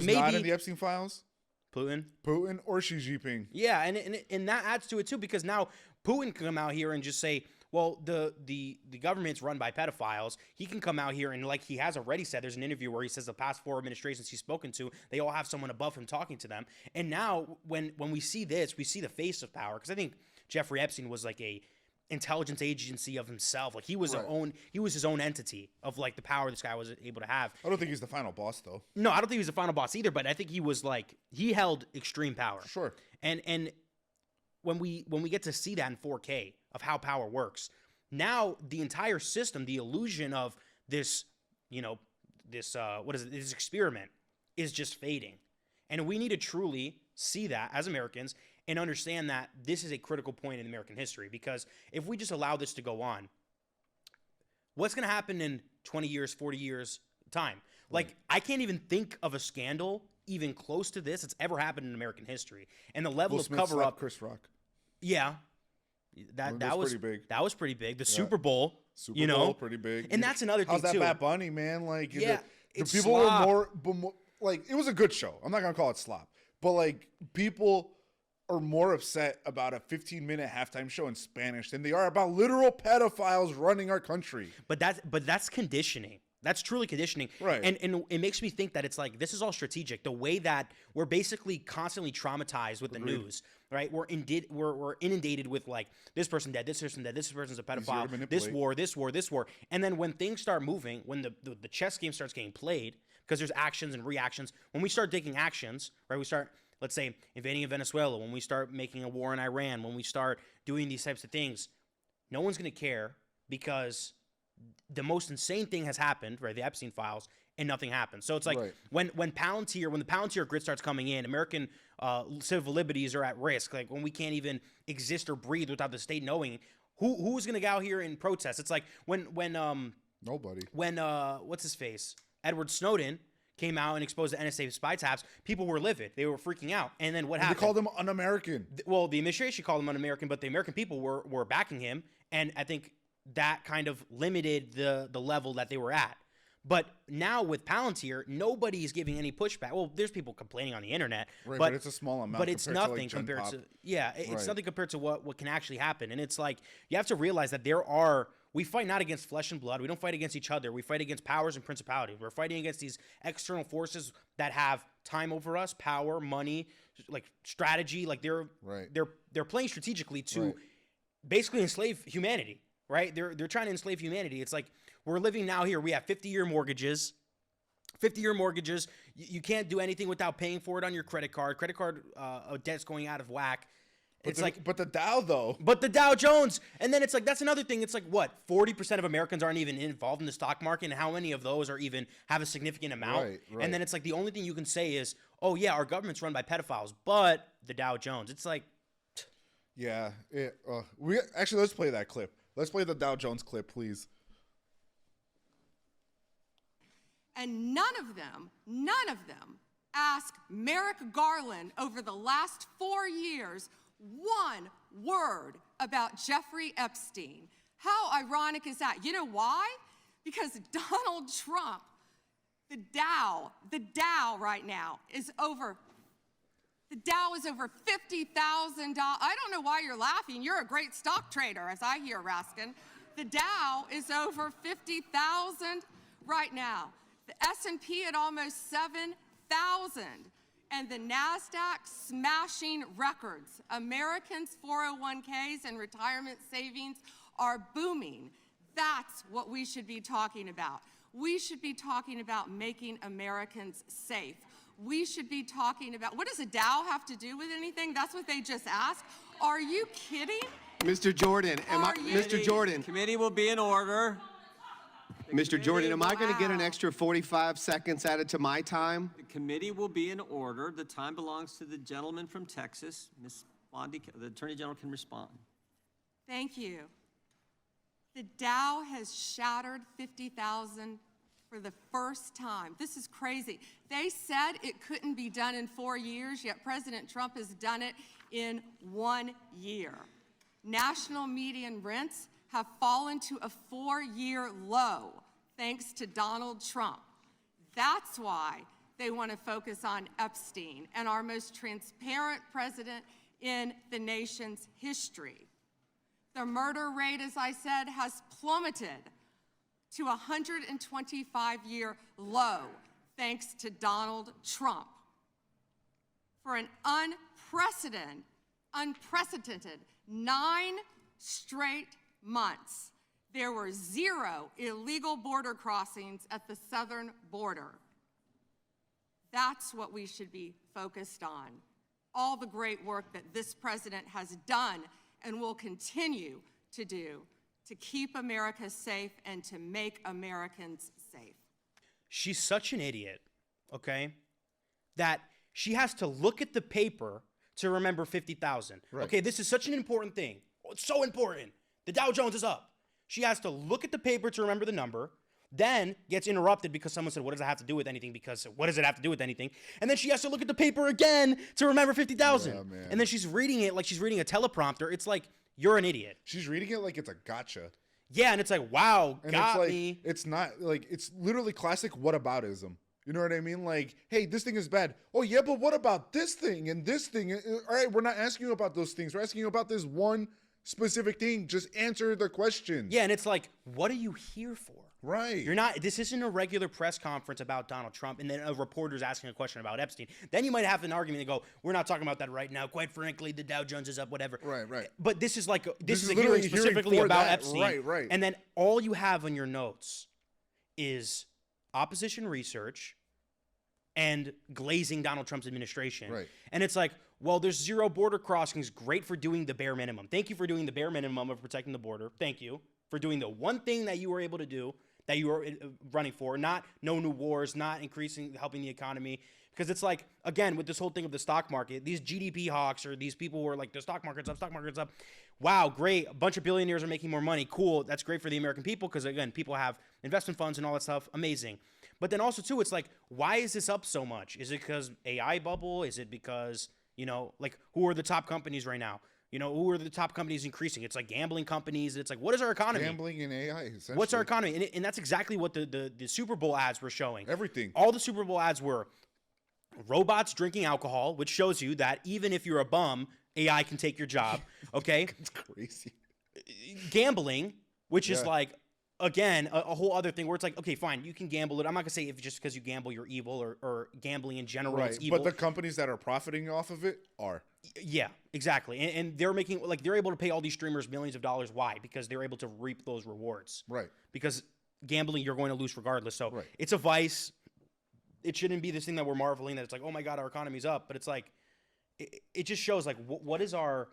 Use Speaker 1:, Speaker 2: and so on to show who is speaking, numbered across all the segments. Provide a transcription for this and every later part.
Speaker 1: maybe
Speaker 2: not in the Epstein files?
Speaker 1: Putin
Speaker 2: or Xi Jinping.
Speaker 1: Yeah, and that adds to it too, because now Putin can come out here and just say, well, the government's run by pedophiles. He can come out here and, like he has already said, there's an interview where he says the past 4 administrations he's spoken to, they all have someone above him talking to them. And now when we see this, we see the face of power, because I think Jeffrey Epstein was like a intelligence agency of himself. Like he was his own entity of like the power this guy was able to have.
Speaker 2: I don't think he's the final boss though.
Speaker 1: No, I don't think he was the final boss either, but I think he was like, he held extreme power.
Speaker 2: Sure.
Speaker 1: And when we get to see that in 4K of how power works, now the entire system, the illusion of this, this experiment is just fading. And we need to truly see that as Americans and understand that this is a critical point in American history, because if we just allow this to go on, what's going to happen in 20 years, 40 years time? Like, I can't even think of a scandal even close to this that's ever happened in American history. And the level of cover up.
Speaker 2: Chris Rock.
Speaker 1: Yeah. That was pretty big. That was pretty big. The Super Bowl,
Speaker 2: Bowl, pretty big.
Speaker 1: And that's another thing too.
Speaker 2: How's that Bad Bunny, man? Like,
Speaker 1: yeah,
Speaker 2: the people were more like, it was a good show. I'm not gonna call it slop, but like, people are more upset about a 15-minute halftime show in Spanish than they are about literal pedophiles running our country.
Speaker 1: But that's conditioning. That's truly conditioning.
Speaker 2: Right.
Speaker 1: And it makes me think that it's like, this is all strategic. The way that we're basically constantly traumatized with the news, right? We're inundated with like, this person dead, this person dead, this person's a pedophile, this war. And then when things start moving, when the chess game starts getting played, because there's actions and reactions, when we start taking actions, right? We start, let's say, invading in Venezuela, when we start making a war in Iran, when we start doing these types of things, no one's going to care, because the most insane thing has happened, right? The Epstein files, and nothing happens. So it's like, when the Palantir grid starts coming in, American civil liberties are at risk. Like, when we can't even exist or breathe without the state knowing, who's going to go out here and protest? It's like when
Speaker 2: nobody.
Speaker 1: When what's his face? Edward Snowden came out and exposed the NSA spy taps, people were livid. They were freaking out. And then what happened?
Speaker 2: They called him un-American.
Speaker 1: Well, the administration called him un-American, but the American people were backing him. And I think that kind of limited the level that they were at. But now with Palantir, nobody's giving any pushback. Well, there's people complaining on the internet,
Speaker 2: but it's a small amount.
Speaker 1: But it's nothing compared to it's nothing compared to what can actually happen. And it's like, you have to realize that we fight not against flesh and blood. We don't fight against each other. We fight against powers and principalities. We're fighting against these external forces that have time over us, power, money, like strategy. Like they're playing strategically to basically enslave humanity. Right? They're trying to enslave humanity. It's like, we're living now here. We have 50-year mortgages. 50-year mortgages. You can't do anything without paying for it on your credit card. Credit card debt's going out of whack.
Speaker 2: But the Dow though.
Speaker 1: But the Dow Jones. And then it's like, that's another thing. It's like, what? 40% of Americans aren't even involved in the stock market, and how many of those are even have a significant amount?
Speaker 2: Right.
Speaker 1: And then it's like, the only thing you can say is, oh yeah, our government's run by pedophiles, but the Dow Jones. It's like,
Speaker 2: yeah. Let's play that clip. Let's play the Dow Jones clip, please.
Speaker 3: And none of them asked Merrick Garland over the last 4 years one word about Jeffrey Epstein. How ironic is that? You know why? Because Donald Trump, the Dow right now is over. The Dow is over $50,000. I don't know why you're laughing. You're a great stock trader, as I hear, Raskin. The Dow is over 50,000 right now. The S&P at almost 7,000. And the NASDAQ smashing records. Americans' 401ks and retirement savings are booming. That's what we should be talking about. We should be talking about making Americans safe. We should be talking about, what does a Dow have to do with anything? That's what they just asked. Are you kidding?
Speaker 4: Mr. Jordan, Mr. Jordan.
Speaker 5: Committee will be in order.
Speaker 4: Mr. Jordan, am I going to get an extra 45 seconds added to my time?
Speaker 5: The committee will be in order. The time belongs to the gentleman from Texas. Ms. Bondi, the Attorney General can respond.
Speaker 3: Thank you. The Dow has shattered 50,000 for the first time. This is crazy. They said it couldn't be done in 4 years, yet President Trump has done it in 1 year. National median rents have fallen to a 4-year low thanks to Donald Trump. That's why They want to focus on Epstein and our most transparent president in the nation's history. The murder rate, as I said, has plummeted to a 125-year low thanks to Donald Trump. For an unprecedented 9 straight months, there were 0 illegal border crossings at the southern border. That's what we should be focused on. All the great work that this president has done and will continue to do to keep America safe and to make Americans safe.
Speaker 1: She's such an idiot, okay, that she has to look at the paper to remember 50,000.
Speaker 2: Right.
Speaker 1: Okay, this is such an important thing. Oh, it's so important. The Dow Jones is up. She has to look at the paper to remember the number, then gets interrupted because someone said, what does it have to do with anything? Because what does it have to do with anything? And then she has to look at the paper again to remember 50,000.
Speaker 2: Yeah, man.
Speaker 1: And then she's reading it like she's reading a teleprompter. It's like, you're an idiot.
Speaker 2: She's reading it like it's a gotcha.
Speaker 1: Yeah, and it's like, wow,
Speaker 2: And
Speaker 1: got
Speaker 2: it's like,
Speaker 1: me.
Speaker 2: it's not like, it's literally classic whataboutism. You know what I mean? Like, hey, this thing is bad. Oh yeah, but what about this thing and this thing? All right, we're not asking you about those things. We're asking you about this one specific thing. Just answer the question.
Speaker 1: Yeah, and it's like, what are you here for?
Speaker 2: Right.
Speaker 1: You're not, this isn't a regular press conference about Donald Trump and then a reporter's asking a question about Epstein. Then you might have an argument and go, we're not talking about that right now. Quite frankly, the Dow Jones is up, whatever.
Speaker 2: Right.
Speaker 1: But this is like, this is a
Speaker 2: literally
Speaker 1: hearing specifically
Speaker 2: for
Speaker 1: about
Speaker 2: that.
Speaker 1: Epstein.
Speaker 2: Right.
Speaker 1: And then all you have on your notes is opposition research and glazing Donald Trump's administration.
Speaker 2: Right.
Speaker 1: And it's like, well, there's 0 border crossings. Great for doing the bare minimum. Thank you for doing the bare minimum of protecting the border. Thank you for doing the one thing that you were able to do, that you were running for, not no new wars, not helping the economy. Because it's like, again, with this whole thing of the stock market, these GDP hawks or these people who are like, the stock market's up. Wow, great. A bunch of billionaires are making more money. Cool. That's great for the American people because, again, people have investment funds and all that stuff. Amazing. But then also, too, it's like, why is this up so much? Is it because AI bubble? Is it because, like, who are the top companies right now? Who are the top companies increasing? It's like gambling companies. It's like, what is our economy?
Speaker 2: Gambling and AI, essentially.
Speaker 1: What's our economy? And that's exactly what the Super Bowl ads were showing.
Speaker 2: Everything.
Speaker 1: All the Super Bowl ads were robots drinking alcohol, which shows you that even if you're a bum, AI can take your job, okay?
Speaker 2: It's crazy.
Speaker 1: Gambling, which is
Speaker 2: Yeah.
Speaker 1: like, again, a whole other thing where it's like, okay, fine, you can gamble it. I'm not gonna say if just because you gamble you're evil or gambling in general
Speaker 2: Right.
Speaker 1: is evil.
Speaker 2: But the companies that are profiting off of it are.
Speaker 1: Yeah, exactly. And they're making, like, they're able to pay all these streamers millions of dollars. Why? Because they're able to reap those rewards.
Speaker 2: Right.
Speaker 1: Because gambling, you're going to lose regardless. So
Speaker 2: Right.
Speaker 1: it's a vice. It shouldn't be this thing that we're marveling that it's like, oh my God, our economy's up. But it's like, it just shows like, what is our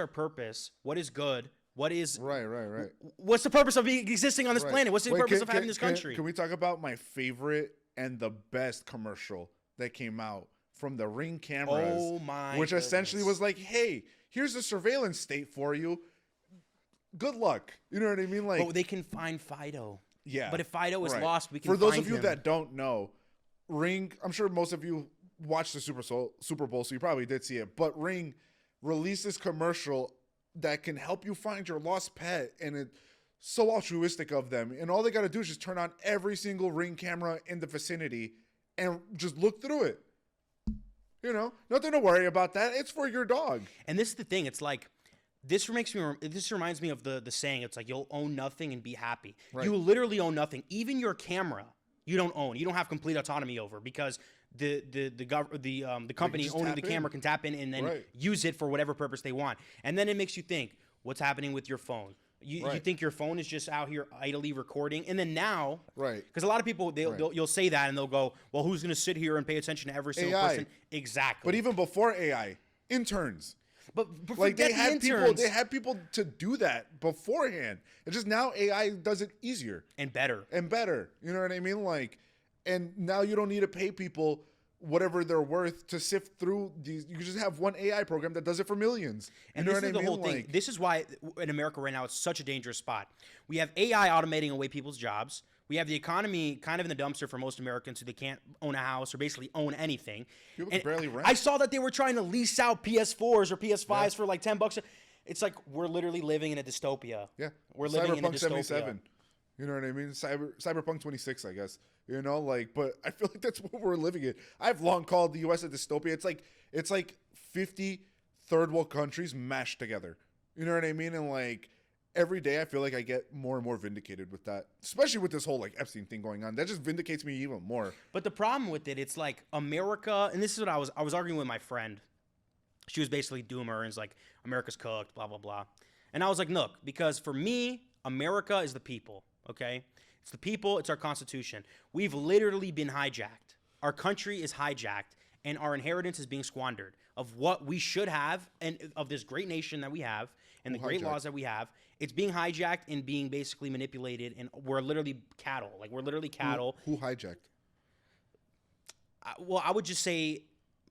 Speaker 1: purpose? What is good? What is
Speaker 2: Right.
Speaker 1: What's the purpose of existing on this
Speaker 2: Right.
Speaker 1: planet? What's the
Speaker 2: Wait,
Speaker 1: purpose of having this country?
Speaker 2: Can we talk about my favorite and the best commercial that came out from the Ring cameras?
Speaker 1: Oh my
Speaker 2: Which essentially
Speaker 1: goodness.
Speaker 2: was like, hey, here's a surveillance state for you. Good luck. You know what I mean? Like,
Speaker 1: But they can find Fido.
Speaker 2: yeah.
Speaker 1: But if Fido is
Speaker 2: right.
Speaker 1: lost, we can
Speaker 2: For those
Speaker 1: find
Speaker 2: of you
Speaker 1: him.
Speaker 2: that don't know, Ring, I'm sure most of you watched the Super Bowl, so you probably did see it. But Ring released this commercial that can help you find your lost pet, and it's so altruistic of them. And all they got to do is just turn on every single Ring camera in the vicinity and just look through it. Nothing to worry about that. It's for your dog.
Speaker 1: And this is the thing. It's like, this reminds me of the saying. It's like, you'll own nothing and be happy.
Speaker 2: Right.
Speaker 1: You literally own nothing. Even your camera, you don't own. You don't have complete autonomy over, because the company
Speaker 2: just
Speaker 1: owning
Speaker 2: tap
Speaker 1: the camera
Speaker 2: in.
Speaker 1: can tap in and then
Speaker 2: Right.
Speaker 1: use it for whatever purpose they want. And then it makes you think, what's happening with your phone? You
Speaker 2: Right.
Speaker 1: think your phone is just out here idly recording, and then now,
Speaker 2: Right.
Speaker 1: Because a lot of people you'll say that and they'll go, well, who's going to sit here and pay attention to every single
Speaker 2: AI.
Speaker 1: person? Exactly.
Speaker 2: But even before AI, interns.
Speaker 1: but
Speaker 2: Like
Speaker 1: forget the interns.
Speaker 2: they had people to do that beforehand. It's just now AI does it easier
Speaker 1: and better.
Speaker 2: and better. You know what I mean? Like, and now you don't need to pay people whatever they're worth to sift through these. You can just have one AI program that does it for millions.
Speaker 1: And
Speaker 2: you know
Speaker 1: this
Speaker 2: what
Speaker 1: is
Speaker 2: I
Speaker 1: the
Speaker 2: mean?
Speaker 1: whole thing.
Speaker 2: Like,
Speaker 1: This is why in America right now it's such a dangerous spot. We have AI automating away people's jobs. We have the economy kind of in the dumpster for most Americans who they can't own a house or basically own anything.
Speaker 2: People can barely rent.
Speaker 1: I saw that they were trying to lease out PS4s or PS5s for like $10. It's like we're literally living in a dystopia.
Speaker 2: yeah.
Speaker 1: We're living in a
Speaker 2: Cyberpunk
Speaker 1: dystopia.
Speaker 2: 77. You know what I mean? Cyberpunk 26, I guess. You know, like, but I feel like that's what we're living in. I've long called the U.S. a dystopia. It's like 50 third world countries mashed together. You know what I mean? And like every day, I feel like I get more and more vindicated with that, especially with this whole like Epstein thing going on. That just vindicates me even more.
Speaker 1: But the problem with it, it's like America, and this is what I was arguing with my friend. She was basically doomer and it's like America's cooked, blah blah blah. And I was like, look, because for me, America is the people. Okay, it's the people. It's our Constitution. We've literally been hijacked. Our country is hijacked, and our inheritance is being squandered of what we should have, and of this great nation that we have, and the great laws that we have. It's being hijacked and being basically manipulated, and we're literally cattle. Like we're literally cattle.
Speaker 2: Who hijacked?
Speaker 1: Well, I would just say,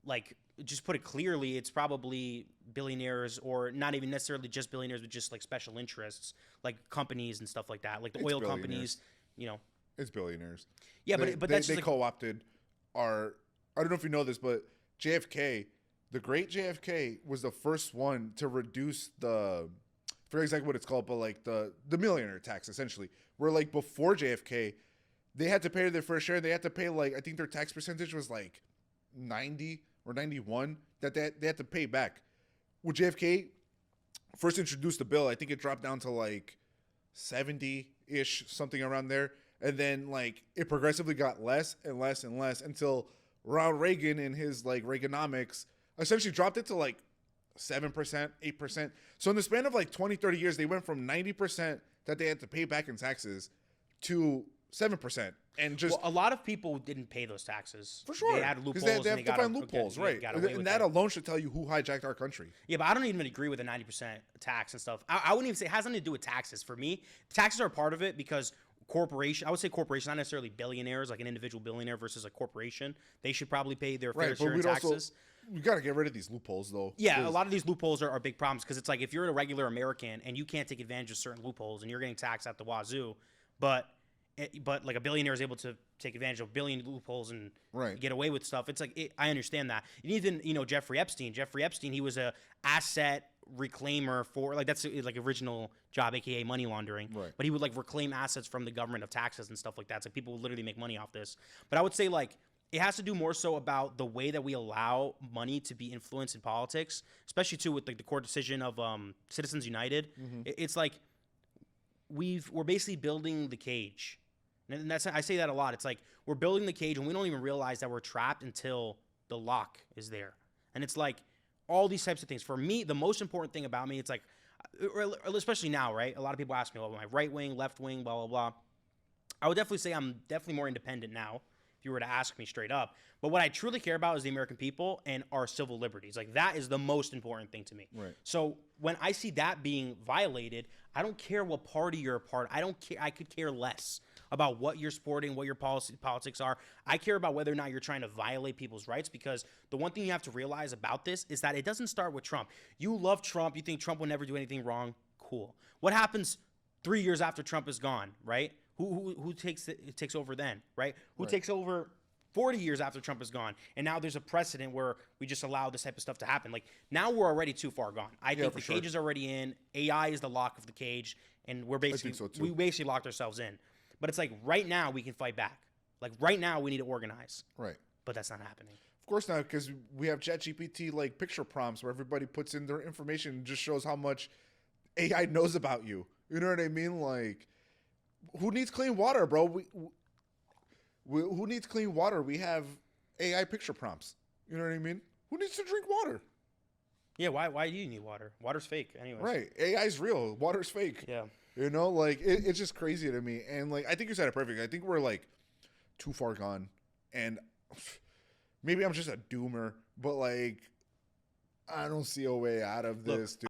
Speaker 1: like, just put it clearly, it's probably billionaires, or not even necessarily just billionaires, but just like special interests, like companies and stuff like that, like the oil companies. You know,
Speaker 2: it's billionaires.
Speaker 1: Yeah, but that's
Speaker 2: they
Speaker 1: just
Speaker 2: co-opted our. I don't know if you know this, but JFK, the great JFK, was the first one to reduce the. I forget exactly what it's called, but like the millionaire tax, essentially. Where like before JFK, they had to pay their fair share. They had to pay like, I think their tax percentage was like 90 or 91 that they had to pay back. When JFK first introduced the bill, I think it dropped down to like 70-ish, something around there. And then like it progressively got less and less and less until Ronald Reagan and his like Reaganomics essentially dropped it to like 7%, 8%. So in the span of like 20, 30 years, they went from 90% that they had to pay back in taxes to 7%. And just
Speaker 1: a lot of people didn't pay those taxes.
Speaker 2: For sure.
Speaker 1: They had loopholes.
Speaker 2: They have to find loopholes, right? And that alone should tell you who hijacked our country.
Speaker 1: Yeah, but I don't even agree with the 90% tax and stuff. I wouldn't even say it has nothing to do with taxes. For me, taxes are a part of it because I would say corporation, not necessarily billionaires, like an individual billionaire versus a corporation. They should probably pay their fair share of taxes.
Speaker 2: We got to get rid of these loopholes, though.
Speaker 1: Yeah, a lot of these loopholes are big problems because it's like if you're a regular American and you can't take advantage of certain loopholes and you're getting taxed at the wazoo, but like a billionaire is able to take advantage of a billion loopholes and get away with stuff. It's like I understand that. And even Jeffrey Epstein. Jeffrey Epstein, he was a asset reclaimer for like that's like original job, aka money laundering.
Speaker 2: Right.
Speaker 1: But he would like reclaim assets from the government of taxes and stuff like that. So people would literally make money off this. But I would say like it has to do more so about the way that we allow money to be influenced in politics, especially too with like the court decision of Citizens United. Mm-hmm. It's like we're basically building the cage. And I say that a lot. It's like we're building the cage and we don't even realize that we're trapped until the lock is there. And it's like all these types of things. For me, the most important thing about me, it's like, especially now, right? A lot of people ask me, well, am I right wing, left wing, blah, blah, blah. I would definitely say I'm definitely more independent now, if you were to ask me straight up. But what I truly care about is the American people and our civil liberties. Like that is the most important thing to me.
Speaker 2: Right.
Speaker 1: So when I see that being violated, I don't care what party you're a part. I don't care. I could care less about what you're supporting, what your politics are. I care about whether or not you're trying to violate people's rights, because the one thing you have to realize about this is that it doesn't start with Trump. You love Trump. You think Trump will never do anything wrong. Cool. What happens 3 years after Trump is gone, right? Who takes over then, right? Who takes over 40 years after Trump is gone? And now there's a precedent where we just allow this type of stuff to happen. Like now we're already too far gone. I think the cage is already we is the lock of the cage, and we basically locked ourselves in. But it's like right now we can fight back. Like right now we need to organize.
Speaker 2: Right.
Speaker 1: But that's not happening.
Speaker 2: Of course not, because we have ChatGPT like picture prompts where everybody puts in their information and just shows how much AI knows about you. You know what I mean? Like, who needs clean water, bro? Who needs clean water? We have AI picture prompts. You know what I mean? Who needs to drink water?
Speaker 1: Yeah, why do you need water? Water's fake anyways.
Speaker 2: Right. AI's real. Water's fake.
Speaker 1: Yeah.
Speaker 2: You know, like it's just crazy to me. And like I think you said it perfect. I think we're like too far gone. And maybe I'm just a doomer, but like I don't see a way out of this, dude.